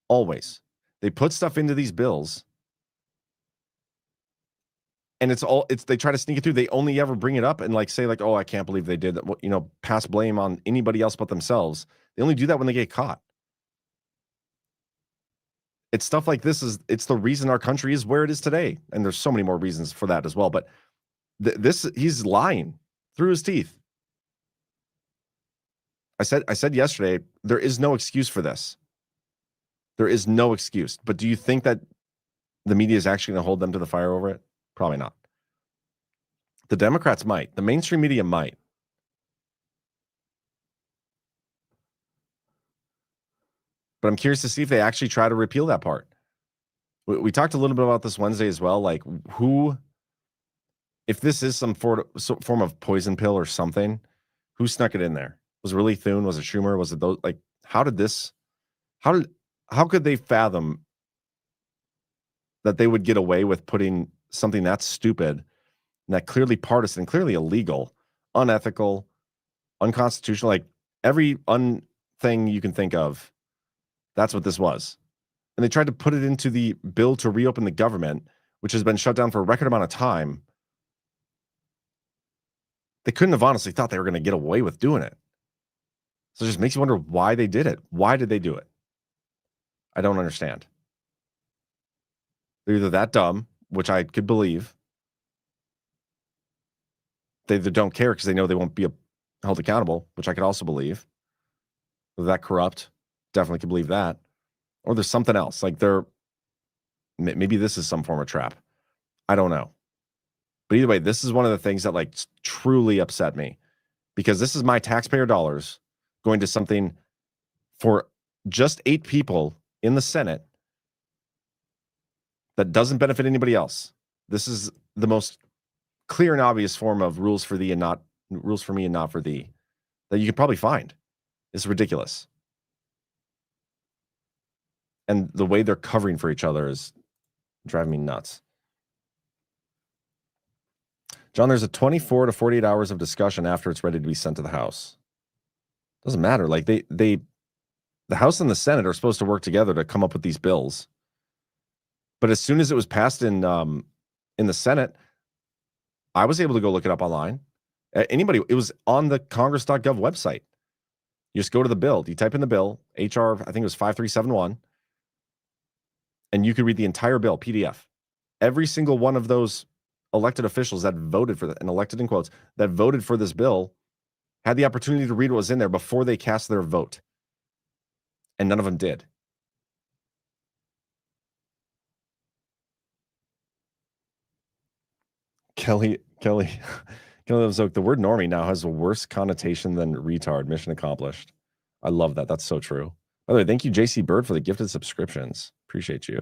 Always. They put stuff into these bills, and they try to sneak it through. They only ever bring it up and say oh, I can't believe they did that. Pass blame on anybody else but themselves. They only do that when they get caught. It's stuff like this it's the reason our country is where it is today. And there's so many more reasons for that as well. But he's lying through his teeth. I said yesterday, there is no excuse for this. There is no excuse. But do you think that the media is actually going to hold them to the fire over it? Probably not. The Democrats might. The mainstream media might. But I'm curious to see if they actually try to repeal that part. We talked a little bit about this Wednesday as well. If this is some form of poison pill or something, who snuck it in there? Was it really Thune? Was it Schumer? Was it those? How could they fathom that they would get away with putting something that's stupid and that clearly partisan, clearly illegal, unethical, unconstitutional, every thing you can think of? That's what this was. And they tried to put it into the bill to reopen the government, which has been shut down for a record amount of time. They couldn't have honestly thought they were going to get away with doing it. So it just makes you wonder why they did it. Why did they do it? I don't understand. They're either that dumb, which I could believe. They either don't care because they know they won't be held accountable, which I could also believe. They're that corrupt. Definitely could believe that. Or there's something else. Maybe this is some form of trap. I don't know. But either way, this is one of the things that truly upset me, because this is my taxpayer dollars going to something for just 8 people in the Senate that doesn't benefit anybody else. This is the most clear and obvious form of rules for thee and not rules for me and not for thee that you could probably find. It's ridiculous. And the way they're covering for each other is driving me nuts. John, there's a 24 to 48 hours of discussion after it's ready to be sent to the House. Doesn't matter. Like the House and the Senate are supposed to work together to come up with these bills. But as soon as it was passed in the Senate, I was able to go look it up online. Anybody, it was on the congress.gov website. You just go to the bill. You type in the bill, HR, I think it was 5371, and you could read the entire bill, PDF. Every single one of those elected officials that voted for that, and elected in quotes, that voted for this bill had the opportunity to read what was in there before they cast their vote. And none of them did. Kelly lives oak. The word normie now has a worse connotation than retard. Mission accomplished. I love that. That's so true. By the way, thank you, JC Bird, for the gifted subscriptions. Appreciate you.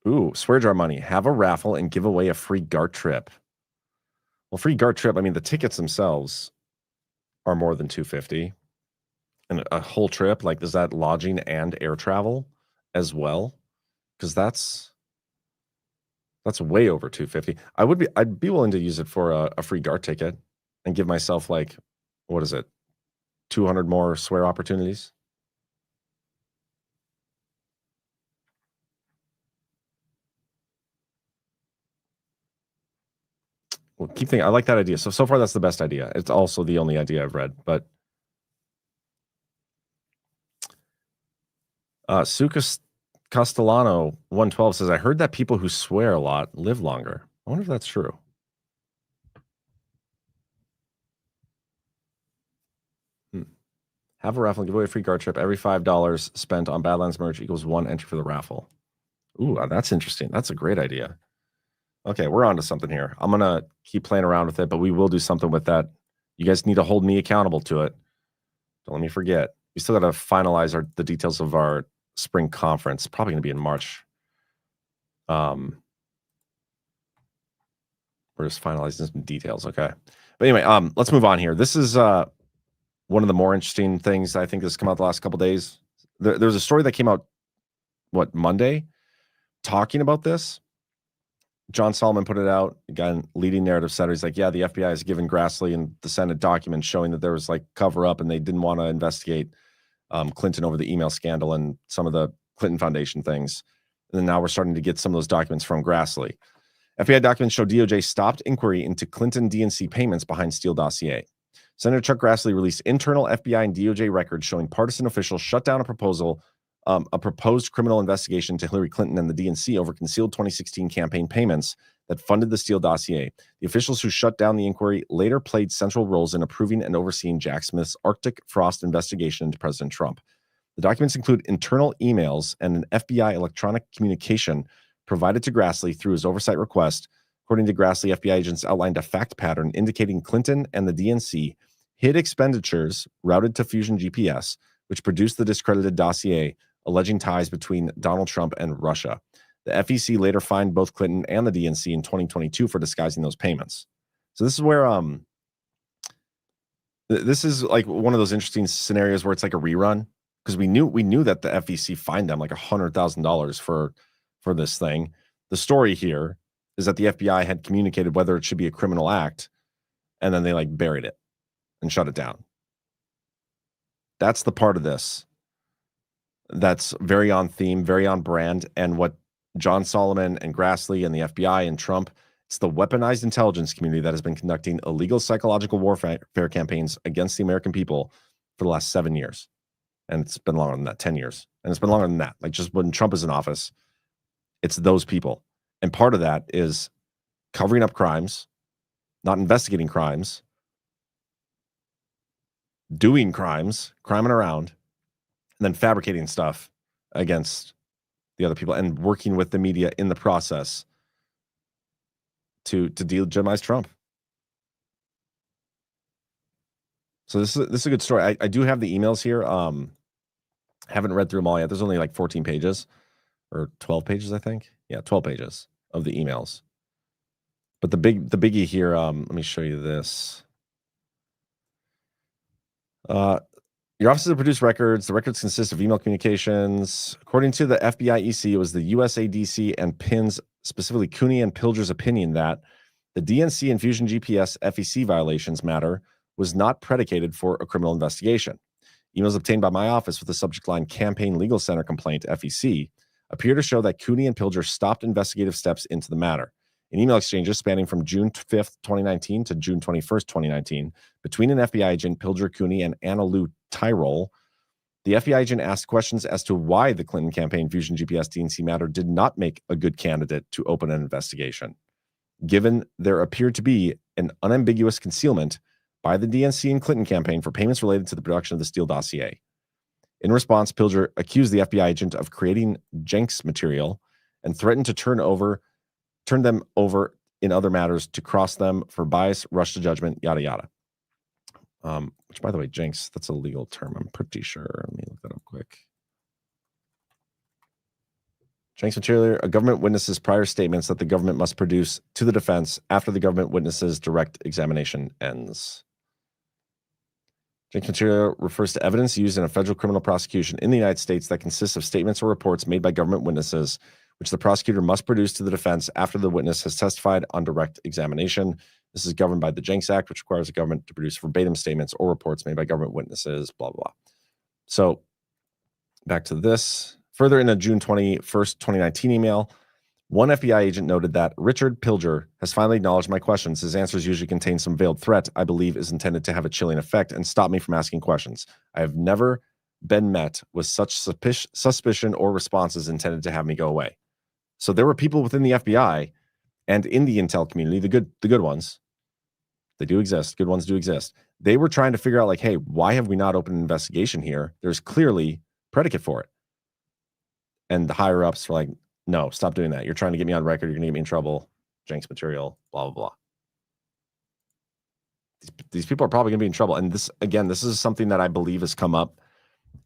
Ooh, swear jar money. Have a raffle and give away a free GART trip. Well, free GART trip, I mean, the tickets themselves are more than $250. And a whole trip, like, is that lodging and air travel as well? Because that's way over $250. I'd be willing to use it for a free GART ticket and give myself, like, what is it, 200 more swear opportunities. Well, keep thinking. I like that idea. So far, that's the best idea. It's also the only idea I've read. But Sucas Castellano 112 says, I heard that people who swear a lot live longer. I wonder if that's true. Have a raffle and give away a free GART trip. Every $5 spent on Badlands merch equals 1 entry for the raffle. Ooh, that's interesting. That's a great idea. Okay, we're on to something here. I'm going to keep playing around with it, but we will do something with that. You guys need to hold me accountable to it. Don't let me forget. We still got to finalize the details of our spring conference. Probably going to be in March. We're just finalizing some details, okay? But anyway, let's move on here. This is one of the more interesting things I think that's come out the last couple of days. There's a story that came out, Monday, talking about this. John Solomon put it out, again, leading narrative setter. He's like, yeah, the FBI has given Grassley and the Senate documents showing that there was like cover up and they didn't want to investigate Clinton over the email scandal and some of the Clinton Foundation things. And then now we're starting to get some of those documents from Grassley. FBI documents show DOJ stopped inquiry into Clinton DNC payments behind Steele dossier. Senator Chuck Grassley released internal FBI and DOJ records showing partisan officials shut down a proposed criminal investigation to Hillary Clinton and the DNC over concealed 2016 campaign payments that funded the Steele dossier. The officials who shut down the inquiry later played central roles in approving and overseeing Jack Smith's Arctic Frost investigation into President Trump. The documents include internal emails and an FBI electronic communication provided to Grassley through his oversight request. According to Grassley, FBI agents outlined a fact pattern indicating Clinton and the DNC hid expenditures routed to Fusion GPS, which produced the discredited dossier alleging ties between Donald Trump and Russia. The FEC later fined both Clinton and the DNC in 2022 for disguising those payments. So this is where this is like one of those interesting scenarios where it's like a rerun, because we knew that the FEC fined them like $100,000 for this thing. The story here is that the FBI had communicated whether it should be a criminal act, and then they like buried it and shut it down. That's the part of this that's very on theme, very on brand. And what John Solomon and Grassley and the FBI and Trump, it's the weaponized intelligence community that has been conducting illegal psychological warfare campaigns against the American people for the last 7 years. And it's been longer than that, 10 years. And it's been longer than that. Like just when Trump is in office, it's those people. And part of that is covering up crimes, not investigating crimes, doing crimes, criming around, and then fabricating stuff against the other people and working with the media in the process to delegitimize Trump. So this is a good story. I do have the emails here. Haven't read through them all yet. There's only like 14 pages or 12 pages, I think. Yeah, 12 pages of the emails. But the biggie here, let me show you this. Your offices have produced records. The records consist of email communications. According to the FBI EC, it was the USADC and PIN's, specifically Cooney and Pilger's opinion that the DNC and Fusion GPS FEC violations matter was not predicated for a criminal investigation. Emails obtained by my office with the subject line Campaign Legal Center Complaint FEC appear to show that Cooney and Pilger stopped investigative steps into the matter. In email exchanges spanning from June 5th, 2019 to June 21st, 2019, between an FBI agent, Pilger Cooney, and Anna Lou Tyrol, the FBI agent asked questions as to why the Clinton campaign Fusion GPS DNC matter did not make a good candidate to open an investigation, given there appeared to be an unambiguous concealment by the DNC and Clinton campaign for payments related to the production of the Steele dossier. In response, Pilger accused the FBI agent of creating Jenks material and threatened to turn them over in other matters to cross them for bias, rush to judgment, yada, yada. Which, by the way, Jenks, that's a legal term, I'm pretty sure. Let me look that up quick. Jenks material, a government witness's prior statements that the government must produce to the defense after the government witness's direct examination ends. Jenks material refers to evidence used in a federal criminal prosecution in the United States that consists of statements or reports made by government witnesses, which the prosecutor must produce to the defense after the witness has testified on direct examination. This is governed by the Jenks Act, which requires the government to produce verbatim statements or reports made by government witnesses, blah, blah, blah. So back to this. Further, in a June 21st, 2019 email, one FBI agent noted that Richard Pilger has finally acknowledged my questions. His answers usually contain some veiled threat I believe is intended to have a chilling effect and stop me from asking questions. I have never been met with such suspicion or responses intended to have me go away. So there were people within the FBI and in the intel community, the good ones, they do exist. Good ones do exist. They were trying to figure out, like, hey, why have we not opened an investigation here? There's clearly predicate for it. And the higher ups were like, no, stop doing that. You're trying to get me on record. You're going to get me in trouble. Jenks material, blah, blah, blah. These people are probably going to be in trouble. And this, again, this is something that I believe has come up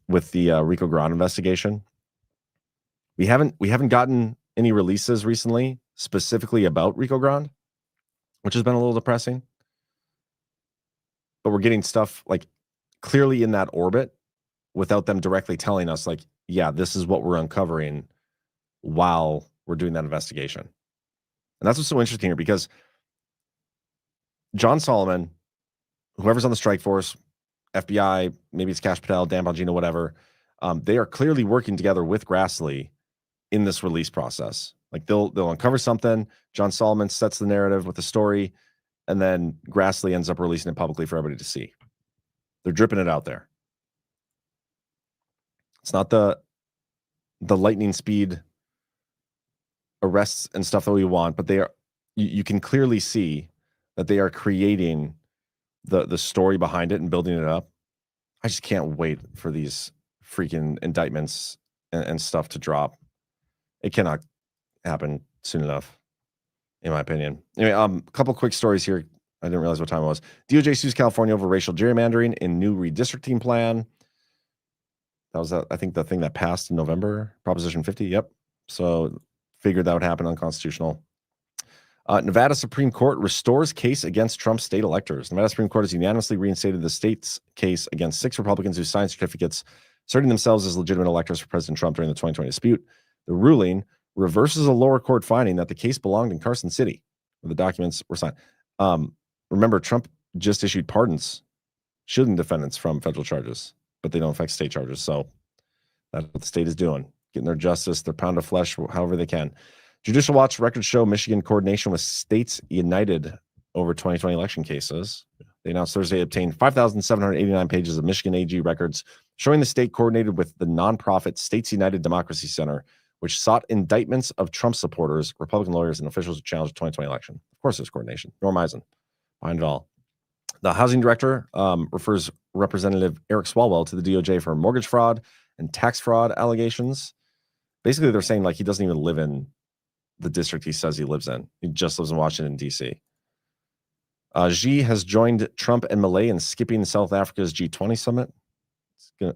with the Rico Grande investigation. We haven't gotten any releases recently specifically about Rico Grande, which has been a little depressing. But we're getting stuff like clearly in that orbit without them directly telling us, like, yeah, this is what we're uncovering while we're doing that investigation. And that's what's so interesting here, because John Solomon, whoever's on the strike force, FBI, maybe it's Kash Patel, Dan Bongino, whatever, they are clearly working together with Grassley in this release process. Like they'll uncover something, John Solomon sets the narrative with the story, and then Grassley ends up releasing it publicly for everybody to see. They're dripping it out there. It's not the lightning speed arrests and stuff that we want, but they are, you can clearly see that they are creating the story behind it and building it up. I just can't wait for these freaking indictments and stuff to drop. It cannot happen soon enough, in my opinion. Anyway, a couple quick stories here. I didn't realize what time it was. DOJ sues California over racial gerrymandering in new redistricting plan. That was, I think, the thing that passed in November, Proposition 50. Yep. So figured that would happen, unconstitutional. Nevada Supreme Court restores case against Trump state electors. Nevada Supreme Court has unanimously reinstated the state's case against 6 Republicans who signed certificates asserting themselves as legitimate electors for President Trump during the 2020 dispute. The ruling reverses a lower court finding that the case belonged in Carson City, where the documents were signed. Remember, Trump just issued pardons shielding defendants from federal charges, but they don't affect state charges. So that's what the state is doing, getting their justice, their pound of flesh, however they can. Judicial Watch records show Michigan coordination with states united over 2020 election cases. They announced Thursday obtained 5,789 pages of Michigan AG records showing the state coordinated with the nonprofit States United Democracy Center, which sought indictments of Trump supporters, Republican lawyers, and officials who challenged the 2020 election. Of course, there's coordination. Normie behind it all. The housing director refers Representative Eric Swalwell to the DOJ for mortgage fraud and tax fraud allegations. Basically, they're saying like he doesn't even live in the district he says he lives in. He just lives in Washington, D.C. Xi has joined Trump and Malay in skipping South Africa's G20 summit.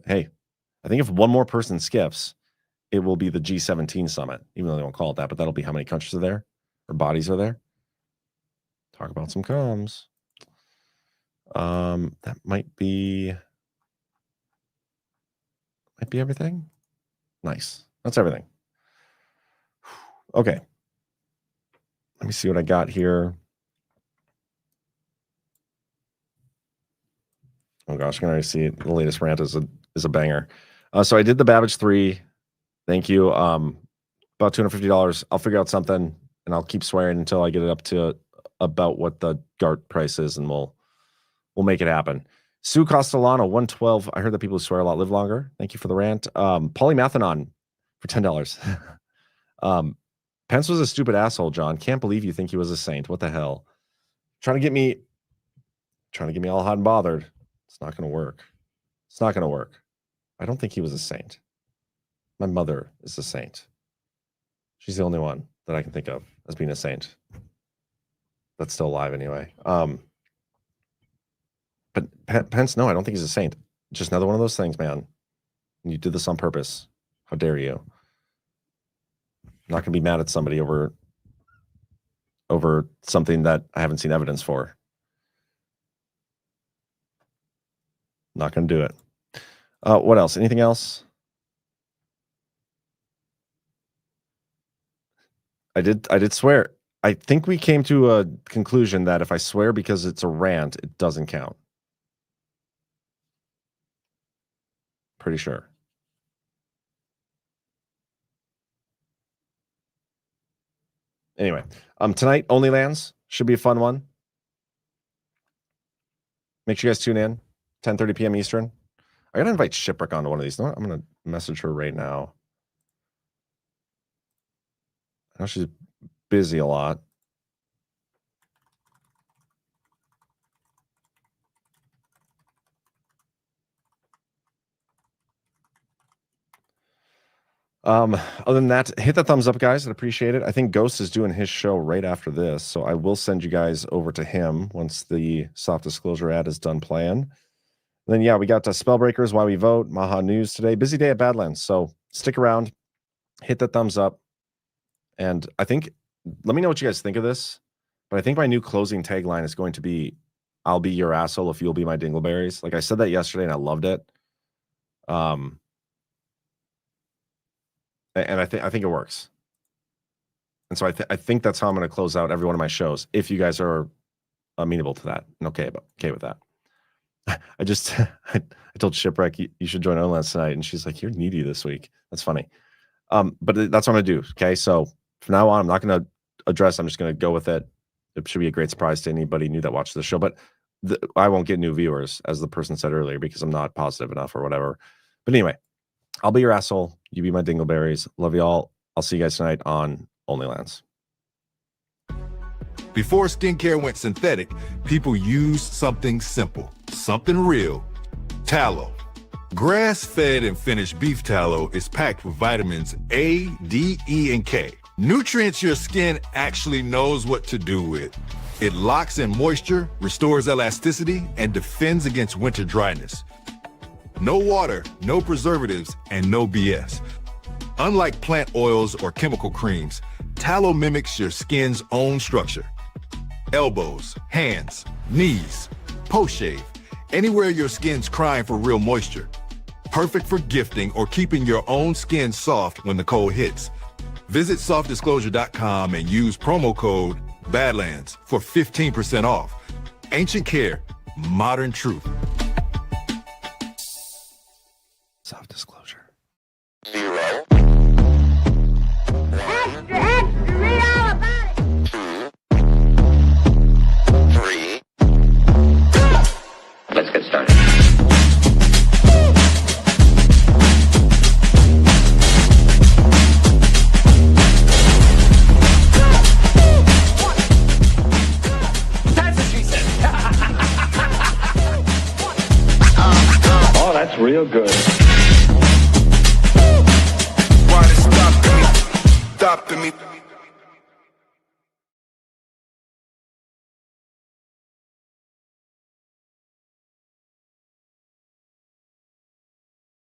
Hey, I think if one more person skips, it will be the G17 summit, even though they won't call it that, but that'll be how many countries are there or bodies are there. Talk about some comms. That might be Might be everything. Nice. That's everything. Okay. Let me see what I got here. Oh gosh, I can already see it. The latest rant is a banger. So I did the Babbage 3. Thank you. About $250. I'll figure out something and I'll keep swearing until I get it up to about what the GART price is, and we'll make it happen. Sue Castellano, 112. I heard that people who swear a lot live longer. Thank you for the rant. Polymathanon for $10. Pence was a stupid asshole, John. Can't believe you think he was a saint. What the hell? Trying to get me all hot and bothered. It's not going to work. It's not going to work. I don't think he was a saint. My mother is a saint. She's the only one that I can think of as being a saint. That's still alive anyway. But Pence, no, I don't think he's a saint. Just another one of those things, man. You did this on purpose. How dare you? I'm not going to be mad at somebody over something that I haven't seen evidence for. Not going to do it. What else? Anything else? I did swear. I think we came to a conclusion that if I swear because it's a rant, it doesn't count. Pretty sure. Anyway, tonight, Only Lands should be a fun one. Make sure you guys tune in, 10:30 p.m. Eastern. I gotta invite Shipwreck onto one of these. No, I'm gonna message her right now. I know she's busy a lot. Other than that, hit the thumbs up, guys. I'd appreciate it. I think Ghost is doing his show right after this, so I will send you guys over to him once the soft disclosure ad is done playing. And then, yeah, we got Spellbreakers, Why We Vote, Maha News today. Busy day at Badlands, so stick around. Hit the thumbs up. And I think, let me know what you guys think of this, but I think my new closing tagline is going to be, I'll be your asshole if you'll be my dingleberries. Like I said that yesterday, and I loved it. And I think it works. And so I think that's how I'm going to close out every one of my shows, if you guys are amenable to that and okay with that. I told Shipwreck you should join Onlands tonight, and she's like, "You're needy this week." That's funny. But that's what I'm going to do. Okay, so from now on, I'm not going to address. I'm just going to go with it. It should be a great surprise to anybody new that watches the show. But I won't get new viewers, as the person said earlier, because I'm not positive enough or whatever. But anyway. I'll be your asshole. You be my dingleberries. Love you all. I'll see you guys tonight on Onlylands. Before skincare went synthetic, people used something simple, something real. Tallow. Grass-fed and finished beef tallow is packed with vitamins A, D, E, and K. Nutrients your skin actually knows what to do with. It locks in moisture, restores elasticity, and defends against winter dryness. No water, no preservatives, and no BS. Unlike plant oils or chemical creams, tallow mimics your skin's own structure. Elbows, hands, knees, post-shave, anywhere your skin's crying for real moisture. Perfect for gifting or keeping your own skin soft when the cold hits. Visit softdisclosure.com and use promo code Badlands for 15% off. Ancient Care, modern truth. Self-disclosure. 0. 1. Extra, read all about it. 2. 3. Let's get started. That's what she said. Oh, that's real good.